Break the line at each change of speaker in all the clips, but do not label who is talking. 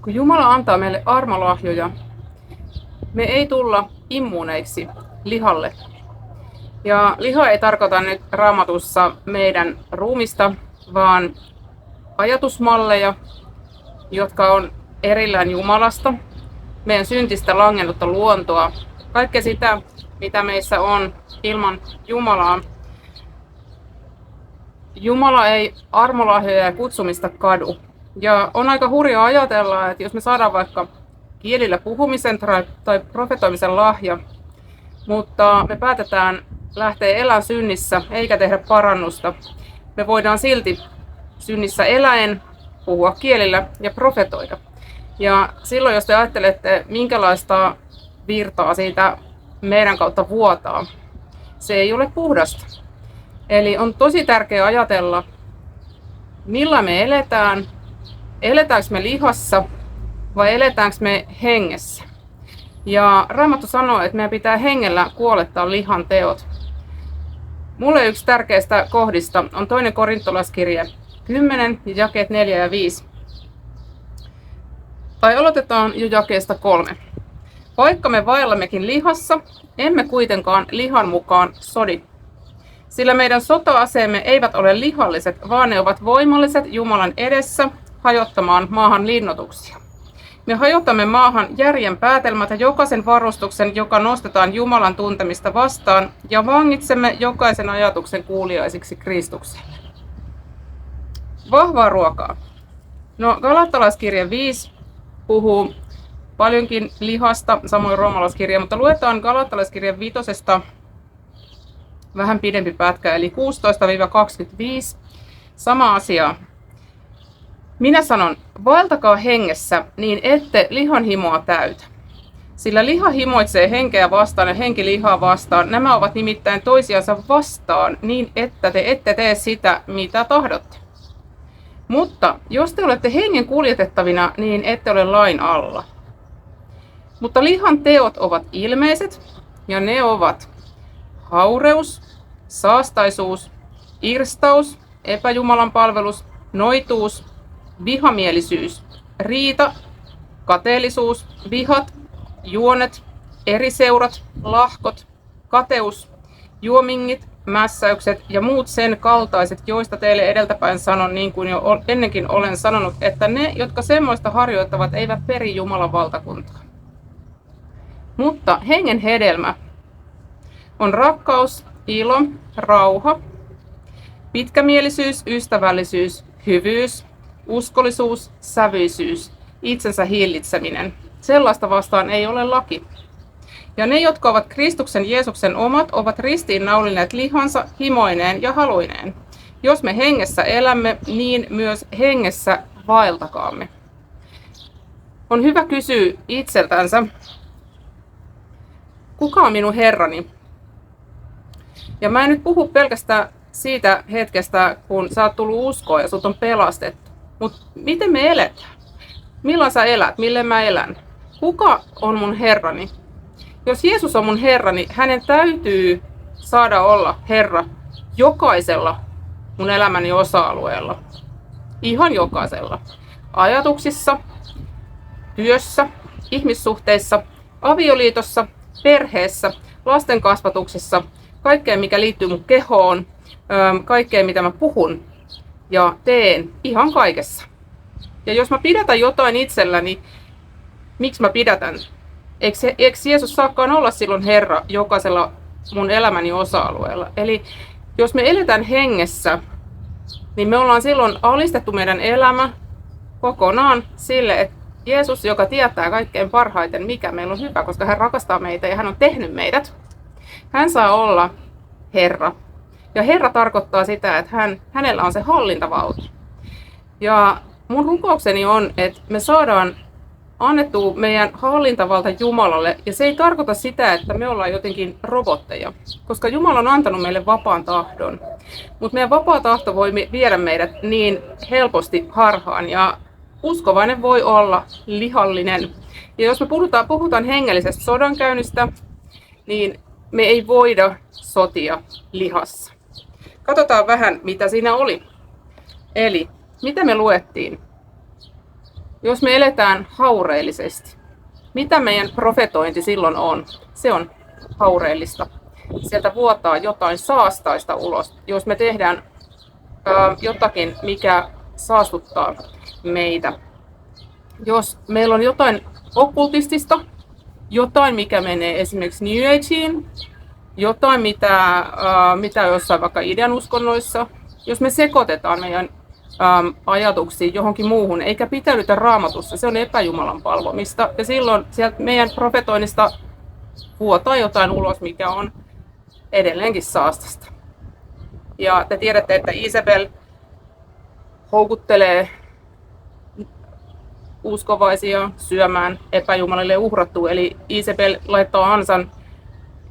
Kun Jumala antaa meille armolahjoja, me ei tulla immuuneiksi lihalle. Ja liha ei tarkoita nyt Raamatussa meidän ruumista, vaan ajatusmalleja, jotka on erillään Jumalasta, meidän syntistä langennutta luontoa, kaikkea sitä, mitä meissä on ilman Jumalaa. Jumala ei armolahjoja ja kutsumista kadu. Ja on aika hurjaa ajatella, että jos me saadaan vaikka kielillä puhumisen tai profetoimisen lahja, mutta me päätetään lähteä elämään synnissä eikä tehdä parannusta, me voidaan silti synnissä eläen puhua kielillä ja profetoida. Ja silloin, jos te ajattelette, minkälaista virtaa siitä meidän kautta vuotaa, se ei ole puhdasta. Eli on tosi tärkeää ajatella, millä me eletään. Eletäänkö me lihassa vai eletäänkö me hengessä? Ja Raamattu sanoo, että meidän pitää hengellä kuolettaa lihan teot. Mulle yksi tärkeistä kohdista on 2. Korintolaskirje 10, jakeet 4 ja 5. Tai aloitetaan jo jakeesta 3. Vaikka me vaellammekin lihassa, emme kuitenkaan lihan mukaan sodi. Sillä meidän sota-aseemme eivät ole lihalliset, vaan ne ovat voimalliset Jumalan edessä hajottamaan maahan linnoituksia. Me hajotamme maahan järjen päätelmät ja jokaisen varustuksen, joka nostetaan Jumalan tuntemista vastaan, ja vangitsemme jokaisen ajatuksen kuuliaisiksi Kristukselle. Vahvaa ruokaa. No, Galattalaiskirje 5 puhuu paljonkin lihasta, samoin roomalaiskirja, mutta luetaan Galattalaiskirje 5 vähän pidempi pätkä, eli 16-25. Sama asia. Minä sanon, vaeltakaa hengessä, niin ette lihan himoa täytä. Sillä liha himoitsee henkeä vastaan ja henki lihaa vastaan. Nämä ovat nimittäin toisiansa vastaan, niin että te ette tee sitä, mitä tahdotte. Mutta jos te olette hengen kuljetettavina, niin ette ole lain alla. Mutta lihan teot ovat ilmeiset, ja ne ovat haureus, saastaisuus, irstaus, epäjumalan palvelus, noituus, vihamielisyys, riita, kateellisuus, vihat, juonet, eriseurat, lahkot, kateus, juomingit, mässäykset ja muut sen kaltaiset, joista teille edeltäpäin sanon, niin kuin jo ennenkin olen sanonut, että ne, jotka semmoista harjoittavat, eivät peri Jumalan valtakuntaa. Mutta hengen hedelmä on rakkaus, ilo, rauha, pitkämielisyys, ystävällisyys, hyvyys, uskollisuus, sävyisyys, itsensä hillitseminen. Sellaista vastaan ei ole laki. Ja ne, jotka ovat Kristuksen Jeesuksen omat, ovat ristiinnaulineet lihansa himoineen ja haluineen. Jos me hengessä elämme, niin myös hengessä vaeltakaamme. On hyvä kysyä itseltänsä, kuka on minun Herrani? Ja mä en nyt puhu pelkästään siitä hetkestä, kun sä oot tullut uskoon ja sut on pelastettu. Mutta miten me eletään? Milloin sä elät? Mille mä elän? Kuka on mun Herrani? Jos Jeesus on mun Herrani, hänen täytyy saada olla Herra jokaisella mun elämäni osa-alueella. Ihan jokaisella. Ajatuksissa, työssä, ihmissuhteissa, avioliitossa, perheessä, lasten kasvatuksessa, kaikkeen mikä liittyy mun kehoon, kaikkeen mitä mä puhun ja teen, ihan kaikessa. Ja jos mä pidätän jotain itselläni, miksi mä pidätän? Eikö Jeesus saakaan olla silloin Herra jokaisella mun elämäni osa-alueella? Eli jos me eletään hengessä, niin me ollaan silloin alistettu meidän elämä kokonaan sille, että Jeesus, joka tietää kaikkein parhaiten, mikä meillä on hyvä, koska hän rakastaa meitä ja hän on tehnyt meidät, hän saa olla Herra. Ja Herra tarkoittaa sitä, että hänellä on se hallintavalta. Ja mun rukoukseni on, että me saadaan annettu meidän hallintavalta Jumalalle. Ja se ei tarkoita sitä, että me ollaan jotenkin robotteja, koska Jumala on antanut meille vapaan tahdon. Mutta meidän vapaa tahto voi viedä meidät niin helposti harhaan. Ja uskovainen voi olla lihallinen. Ja jos me puhutaan hengellisestä sodankäynnistä, niin me ei voida sotia lihassa. Katsotaan vähän, mitä siinä oli. Eli, mitä me luettiin? jos me eletään haureellisesti, mitä meidän profetointi silloin on? Se on haureellista. Sieltä vuotaa jotain saastaista ulos, jos me tehdään jotakin, mikä saastuttaa meitä. Jos meillä on jotain okkultistista, jotain, mikä menee esimerkiksi New Ageen, jotain, mitä jossain vaikka idän uskonnoissa, jos me sekoitetaan meidän ajatuksiin johonkin muuhun, eikä pitäydytä Raamatussa, se on epäjumalan palvomista. Ja silloin sieltä meidän profetoinnista vuotaa jotain ulos, mikä on edelleenkin saastasta. Ja te tiedätte, että Isabel houkuttelee uskovaisia syömään epäjumalille uhrattua. Eli Isabel laittaa ansan,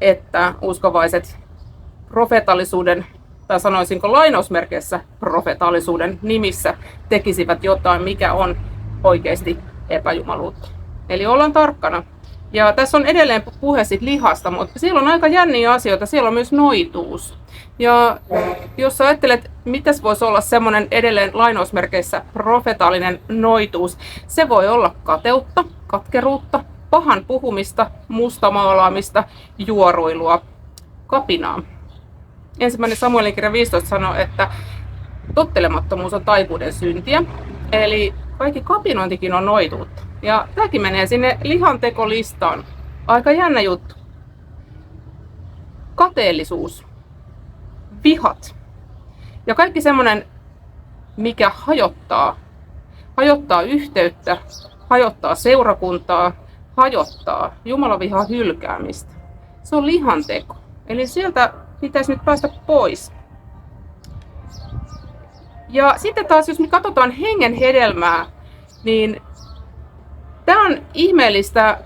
että uskovaiset profeetallisuuden, tai sanoisinko lainausmerkeissä profeetallisuuden nimissä, tekisivät jotain, mikä on oikeasti epäjumaluutta. Eli ollaan tarkkana. Ja tässä on edelleen puhe lihasta, mutta siellä on aika jänniä asioita. Siellä on myös noituus. Ja jos sä ajattelet, mitäs voisi olla semmoinen edelleen lainausmerkeissä profetaalinen noituus, se voi olla kateutta, katkeruutta, pahan puhumista, mustamaalaamista, juoruilua, kapinaa. 1. Samuelin kirja 15 sanoo, että tottelemattomuus on taipuuden syntiä, eli kaikki kapinointikin on noituutta. Ja tämäkin menee sinne lihantekolistaan. Aika jännä juttu. Kateellisuus, vihat ja kaikki semmoinen, mikä hajottaa yhteyttä, hajottaa seurakuntaa, hajottaa Jumalan vihan hylkäämistä. Se on lihanteko. Eli sieltä pitäisi nyt päästä pois. Ja sitten taas, jos me katsotaan hengen hedelmää, niin tämä on ihmeellistä.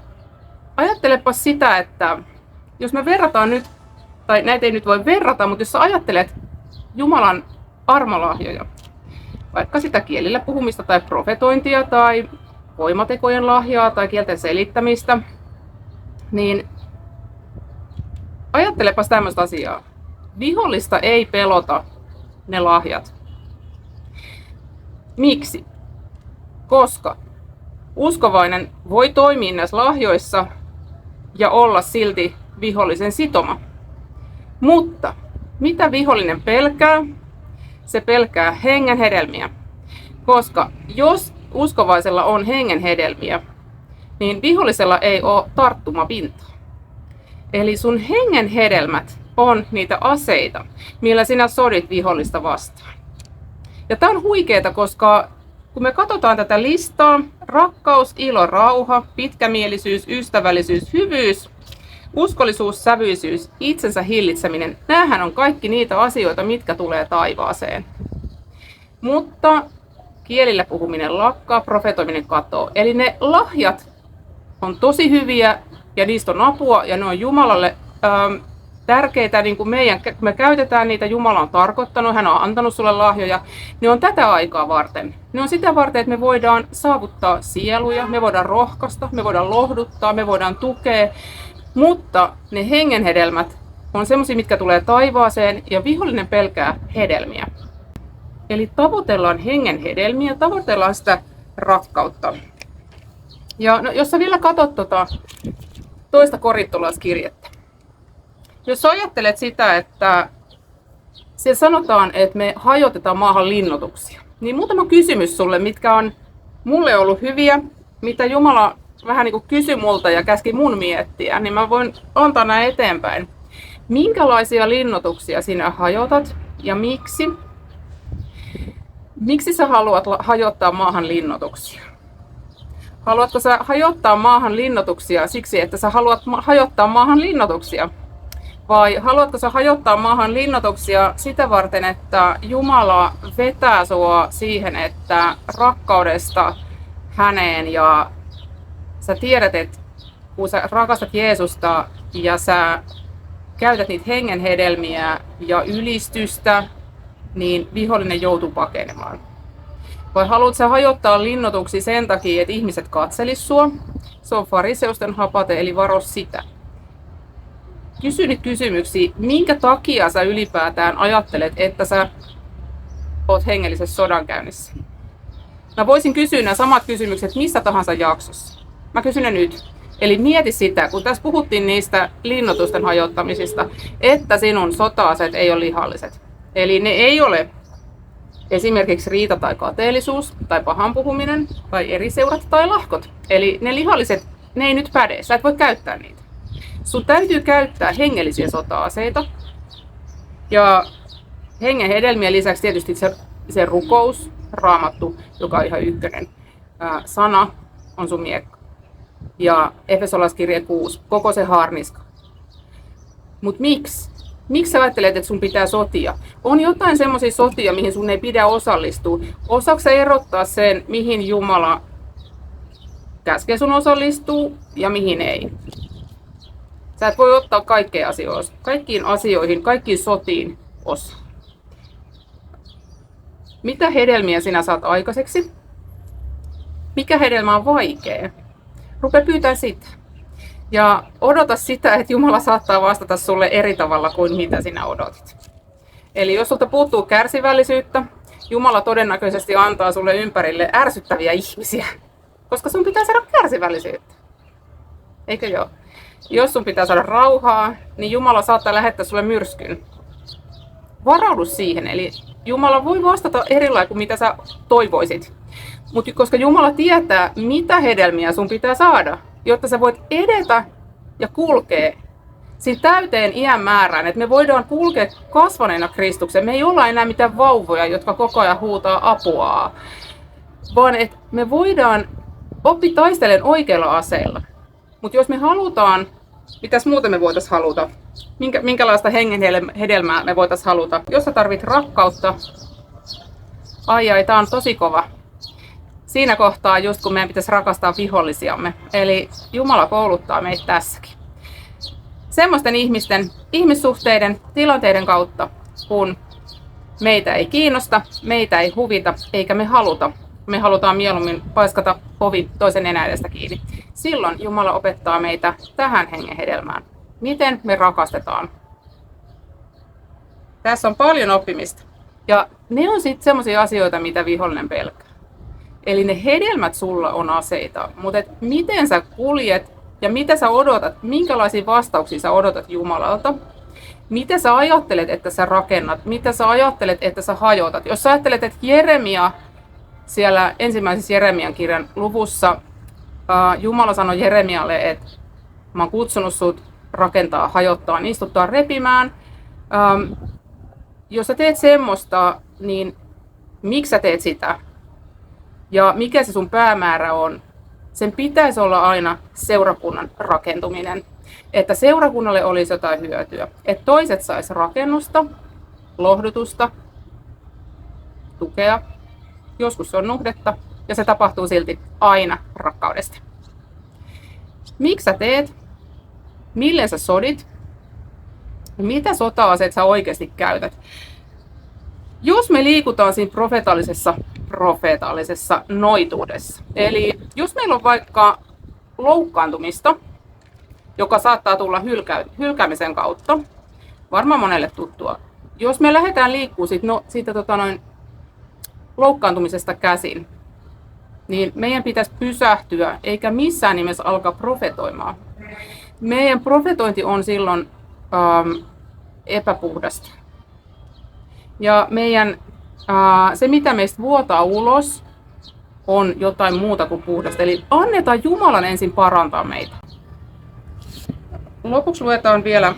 Ajattelepa sitä, että jos me verrataan nyt, tai näitä ei nyt voi verrata, mutta jos sä ajattelet Jumalan armolahjoja, vaikka sitä kielillä puhumista tai profetointia tai voimatekojen lahjaa tai kielten selittämistä, niin ajattelepas tämmöistä asiaa. Vihollista ei pelota ne lahjat. Miksi? Koska uskovainen voi toimia näissä lahjoissa ja olla silti vihollisen sitoma. Mutta mitä vihollinen pelkää? Se pelkää hengen hedelmiä. Koska jos uskovaisella on hengen hedelmiä, niin vihollisella ei ole tarttumapintaa. Eli sun hengen hedelmät on niitä aseita, millä sinä sodit vihollista vastaan. Ja tämä on huikeeta, koska kun me katsotaan tätä listaa, rakkaus, ilo, rauha, pitkämielisyys, ystävällisyys, hyvyys, uskollisuus, sävyisyys, itsensä hillitseminen, näähän on kaikki niitä asioita, mitkä tulee taivaaseen. Mutta kielillä puhuminen lakkaa, profetoiminen katoo. Eli ne lahjat on tosi hyviä ja niistä on apua ja ne on Jumalalle tärkeitä, niin kuin me käytetään niitä, Jumala on tarkoittanut, hän on antanut sulle lahjoja, ne on tätä aikaa varten. Ne on sitä varten, että me voidaan saavuttaa sieluja, me voidaan rohkaista, me voidaan lohduttaa, me voidaan tukea, mutta ne hengenhedelmät on semmoisia, mitkä tulee taivaaseen ja vihollinen pelkää hedelmiä. Eli tavoitellaan hengen hedelmiä, tavoitellaan sitä rakkautta. Ja no, jos sä vielä katsot toista korintolaiskirjettä. Jos ajattelet sitä, että siellä sanotaan, että me hajotetaan maahan linnoituksia, niin muutama kysymys sulle, mitkä on mulle ollut hyviä, mitä Jumala vähän niin kuin kysyi multa ja käski mun miettiä, niin mä voin antaa nämä eteenpäin. Minkälaisia linnoituksia sinä hajotat ja miksi? Miksi sä haluat hajottaa maahan linnoituksia? Haluatko sä hajottaa maahan linnoituksia siksi, että sä haluat hajottaa maahan linnoituksia? Vai haluatko sä hajottaa maahan linnoituksia sitä varten, että Jumala vetää sua siihen, että rakkaudesta häneen ja sä tiedät, että kun sä rakastat Jeesusta ja sä käytät niitä hengen hedelmiä ja ylistystä, niin vihollinen joutuu pakenemaan. Vai haluat sä hajottaa linnoituksia sen takia, että ihmiset katselis sua? Se on fariseusten hapate, eli varo sitä. Kysy nyt kysymyksiä, minkä takia sä ylipäätään ajattelet, että sä oot hengellisessä sodankäynnissä? Mä voisin kysyä nämä samat kysymykset missä tahansa jaksossa. Mä kysyn ne nyt. Eli mieti sitä, kun tässä puhuttiin niistä linnoitusten hajottamisista, että sinun sota-aseet ei ole lihalliset. Eli ne ei ole esimerkiksi riita tai kateellisuus, tai pahan puhuminen, tai eri seurat tai lahkot. Eli ne lihalliset, ne ei nyt päde, sä et voi käyttää niitä. Sun täytyy käyttää hengellisiä sota-aseita. Ja hengen hedelmien lisäksi tietysti se rukous, raamattu, joka on ihan ykkönen. Sana on sun miekka. Ja Efesolaiskirje 6, koko se haarniska. Mut miksi? Miksi sä ajattelet, että sun pitää sotia? On jotain semmoisia sotia, mihin sun ei pidä osallistua. Osaatko sä erottaa sen, mihin Jumala käskee sun osallistua ja mihin ei? Sä et voi ottaa kaikkiin asioihin, kaikkiin sotiin osaa. Mitä hedelmiä sinä saat aikaiseksi? Mikä hedelmä on vaikea? Rupea pyytää sitä. Ja odota sitä, että Jumala saattaa vastata sulle eri tavalla kuin mitä sinä odotit. Eli jos sulta puuttuu kärsivällisyyttä, Jumala todennäköisesti antaa sulle ympärille ärsyttäviä ihmisiä. Koska sun pitää saada kärsivällisyyttä. Eikö joo? Jos sun pitää saada rauhaa, niin Jumala saattaa lähettää sulle myrskyn. Varaudu siihen. Eli Jumala voi vastata erilailla kuin mitä sä toivoisit. Mutta koska Jumala tietää, mitä hedelmiä sun pitää saada, jotta sä voit edetä ja kulkea siinä täyteen iän määrään, että me voidaan kulkea kasvaneena Kristukseen. Me ei olla enää mitään vauvoja, jotka koko ajan huutaa apua, vaan että me voidaan oppia taistelemaan oikeilla aseilla. Mutta jos me halutaan, mitäs muuta me voitaisiin haluta? Minkälaista hengen hedelmää me voitaisiin haluta? Jos sä tarvit rakkautta, tää on tosi kova. Siinä kohtaa just kun meidän pitäisi rakastaa vihollisiamme. Eli Jumala kouluttaa meitä tässäkin. Semmoisten ihmissuhteiden, tilanteiden kautta, kun meitä ei kiinnosta, meitä ei huvita, eikä me haluta. Me halutaan mieluummin paiskata ovi toisen nenän edestä kiinni. Silloin Jumala opettaa meitä tähän hengen hedelmään. Miten me rakastetaan. Tässä on paljon oppimista. Ja ne on sitten semmoisia asioita, mitä vihollinen pelkää. Eli ne hedelmät sulla on aseita, mutta miten sä kuljet ja mitä sä odotat, minkälaisia vastauksia sä odotat Jumalalta, mitä sä ajattelet, että sä rakennat, mitä sä ajattelet, että sä hajotat. Jos sä ajattelet, että Jeremia, siellä ensimmäisessä Jeremian kirjan luvussa, Jumala sanoi Jeremialle, että mä oon kutsunut sut rakentaa, hajottaa, istuttaa, repimään. Jos sä teet semmoista, niin miksi sä teet sitä? Ja mikä se sun päämäärä on? Sen pitäisi olla aina seurakunnan rakentuminen. Että seurakunnalle olisi jotain hyötyä. Että toiset sais rakennusta, lohdutusta, tukea. Joskus se on nuhdetta ja se tapahtuu silti aina rakkaudesta. Miksi sä teet? Mille sä sodit? Mitä sota-aseet sä oikeasti käytät? Jos me liikutaan siinä profeetallisessa noituudessa, eli jos meillä on vaikka loukkaantumista, joka saattaa tulla hylkäämisen kautta, varmaan monelle tuttua. Jos me lähdetään liikkuu siitä loukkaantumisesta käsin, niin meidän pitäisi pysähtyä, eikä missään nimessä alkaa profetoimaan. Meidän profetointi on silloin epäpuhdasta. Ja se, mitä meistä vuotaa ulos, on jotain muuta kuin puhdasta. Eli annetaan Jumalan ensin parantaa meitä. Lopuksi luetaan vielä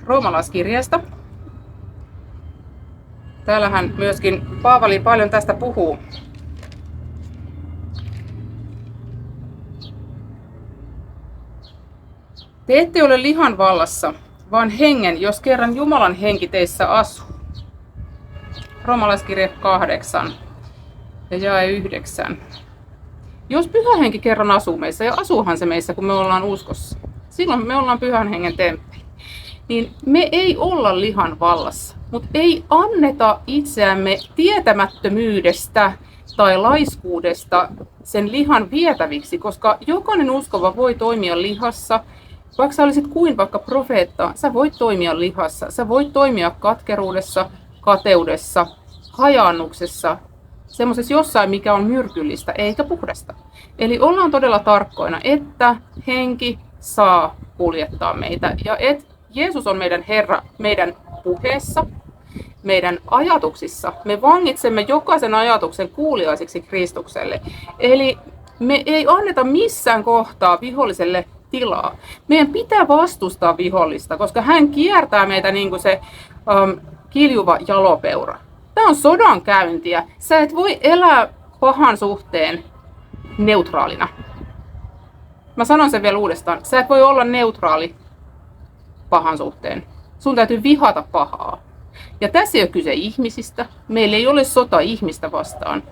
Roomalaiskirjeestä. Täällähän myöskin Paavali paljon tästä puhuu. Te ette ole lihan vallassa, vaan hengen, jos kerran Jumalan henki teissä asuu. Roomalaiskirje 8 ja jae 9. Jos pyhä henki kerran asuu meissä, ja asuuhan se meissä, kun me ollaan uskossa, silloin me ollaan pyhän hengen temppeli, niin me ei olla lihan vallassa, mutta ei anneta itseämme tietämättömyydestä tai laiskuudesta sen lihan vietäviksi, koska jokainen uskova voi toimia lihassa. Vaikka sä olisit kuin vaikka profeetta, sä voit toimia lihassa, sä voit toimia katkeruudessa, kateudessa, hajaannuksessa, semmoisessa jossain, mikä on myrkyllistä eikä puhdasta. Eli ollaan todella tarkkoina, että henki saa kuljettaa meitä ja että Jeesus on meidän Herra meidän puheessa, meidän ajatuksissa. Me vangitsemme jokaisen ajatuksen kuuliaisiksi Kristukselle. Eli me ei anneta missään kohtaa viholliselle tilaa. Meidän pitää vastustaa vihollista, koska hän kiertää meitä niin kuin se kiljuva jalopeura. Tämä on sodankäyntiä. Sä et voi elää pahan suhteen neutraalina. Mä sanon sen vielä uudestaan. Sä et voi olla neutraali pahan suhteen. Sun täytyy vihata pahaa. Ja tässä ei ole kyse ihmisistä. Meillä ei ole sota ihmistä vastaan,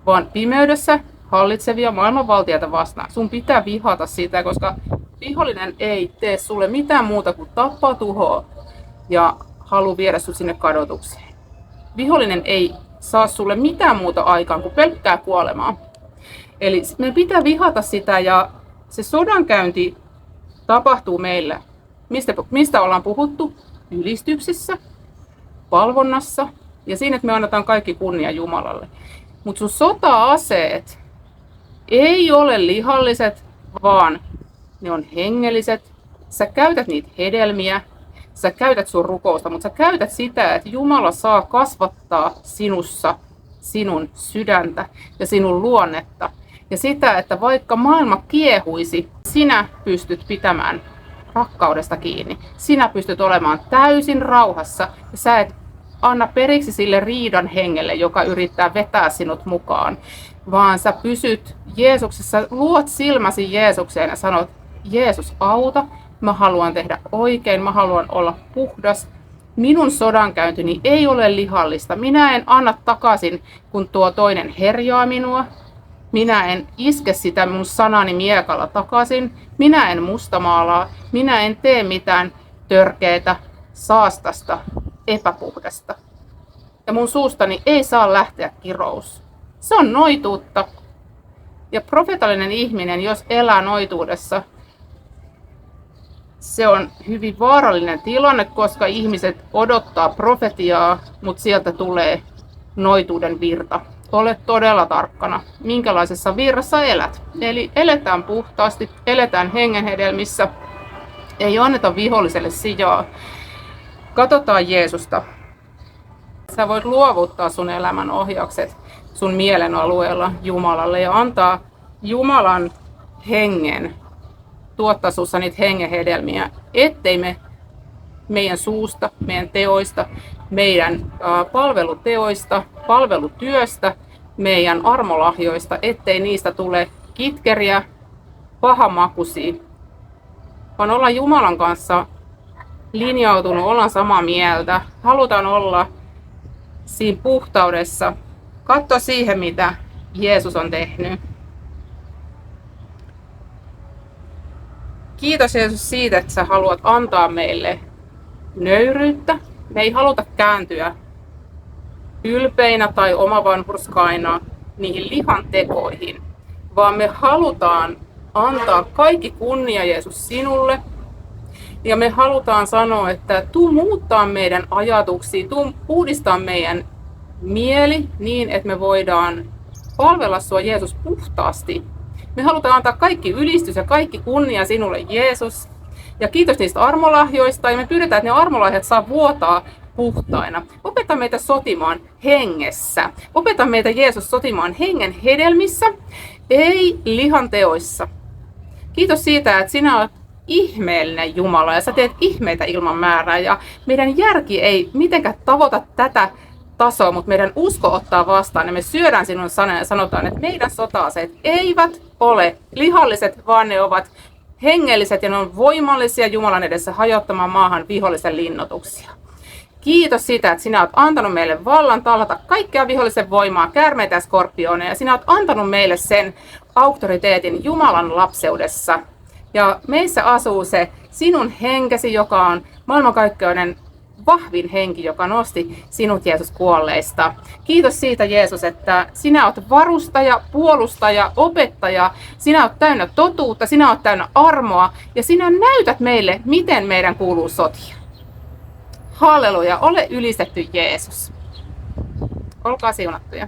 vaan pimeydessä hallitsevia maailmanvaltiaita vastaan. Sun pitää vihata sitä, koska vihollinen ei tee sulle mitään muuta kuin tappaa, tuhoa ja halua viedä sut sinne kadotukseen. Vihollinen ei saa sulle mitään muuta aikaan kuin pelkkää kuolemaa. Eli meidän pitää vihata sitä ja se sodankäynti tapahtuu meillä. Mistä ollaan puhuttu? Ylistyksissä, palvonnassa ja siinä, että me annetaan kaikki kunnia Jumalalle. Mutta sun sota-aseet ei ole lihalliset, vaan ne on hengelliset. Sä käytät niitä hedelmiä, sä käytät sun rukousta, mutta sä käytät sitä, että Jumala saa kasvattaa sinussa sinun sydäntä ja sinun luonnetta. Ja sitä, että vaikka maailma kiehuisi, sinä pystyt pitämään rakkaudesta kiinni. Sinä pystyt olemaan täysin rauhassa ja sä et anna periksi sille riidan hengelle, joka yrittää vetää sinut mukaan, vaan sä pysyt Jeesuksessa, luot silmäsi Jeesukseen ja sanot, Jeesus auta, mä haluan tehdä oikein, mä haluan olla puhdas. Minun sodankäyntini ei ole lihallista. Minä en anna takaisin, kun tuo toinen herjaa minua. Minä en iske sitä mun sanani miekalla takaisin. Minä en mustamaalaa. Minä en tee mitään törkeätä, saastasta, epäpuhdasta. Ja mun suustani ei saa lähteä kirous. Se on noituutta. Ja profeetallinen ihminen, jos elää noituudessa, se on hyvin vaarallinen tilanne, koska ihmiset odottaa profetiaa, mutta sieltä tulee noituuden virta. Ole todella tarkkana, minkälaisessa virrassa elät. Eli eletään puhtaasti, eletään hengenhedelmissä, ei anneta viholliselle sijaa. Katsotaan Jeesusta. Sä voit luovuttaa sun elämän ohjaukset sun mielen alueella Jumalalle ja antaa Jumalan hengen tuottaa sussa niitä hengenhedelmiä, ettei me meidän suusta, meidän teoista, meidän palveluteoista, palvelutyöstä, meidän armolahjoista, ettei niistä tule kitkeriä, pahamakuisia, vaan ollaan Jumalan kanssa linjautunut, ollaan samaa mieltä, halutaan olla siinä puhtaudessa, katsoa siihen, mitä Jeesus on tehnyt. Kiitos Jeesus siitä, että sä haluat antaa meille nöyryyttä. Me ei haluta kääntyä ylpeinä tai omavanhurskaina niihin lihan tekoihin, vaan me halutaan antaa kaikki kunnia Jeesus sinulle. Ja me halutaan sanoa, että tuu muuttaa meidän ajatuksia, tuu uudistaa meidän mieli niin, että me voidaan palvella sua Jeesus puhtaasti. Me halutaan antaa kaikki ylistys ja kaikki kunnia sinulle Jeesus. Ja kiitos niistä armolahjoista ja me pyydetään, että ne armolahjat saa vuotaa puhtaina. Opeta meitä sotimaan hengessä. Opeta meitä Jeesus sotimaan hengen hedelmissä, ei lihan teoissa. Kiitos siitä, että sinä olet ihmeellinen Jumala ja sä teet ihmeitä ilman määrää. Ja meidän järki ei mitenkään tavoita tätä tasoa, mutta meidän usko ottaa vastaan ja me syödään sinun sanaa ja sanotaan, että meidän sota-aseet eivät ole lihalliset, vaan ne ovat hengelliset ja ne on voimallisia Jumalan edessä hajottamaan maahan vihollisen linnoituksia. Kiitos siitä, että sinä olet antanut meille vallan tallata kaikkea vihollisen voimaa, käärmeitä ja skorpioneja. Sinä olet antanut meille sen auktoriteetin Jumalan lapseudessa. Ja meissä asuu se sinun henkesi, joka on maailmankaikkeuden vahvin henki, joka nosti sinut Jeesus kuolleista. Kiitos siitä Jeesus, että sinä olet varustaja, puolustaja, opettaja. Sinä olet täynnä totuutta, sinä olet täynnä armoa ja sinä näytät meille, miten meidän kuuluu sotia. Halleluja, ole ylistetty Jeesus. Olkaa siunattuja.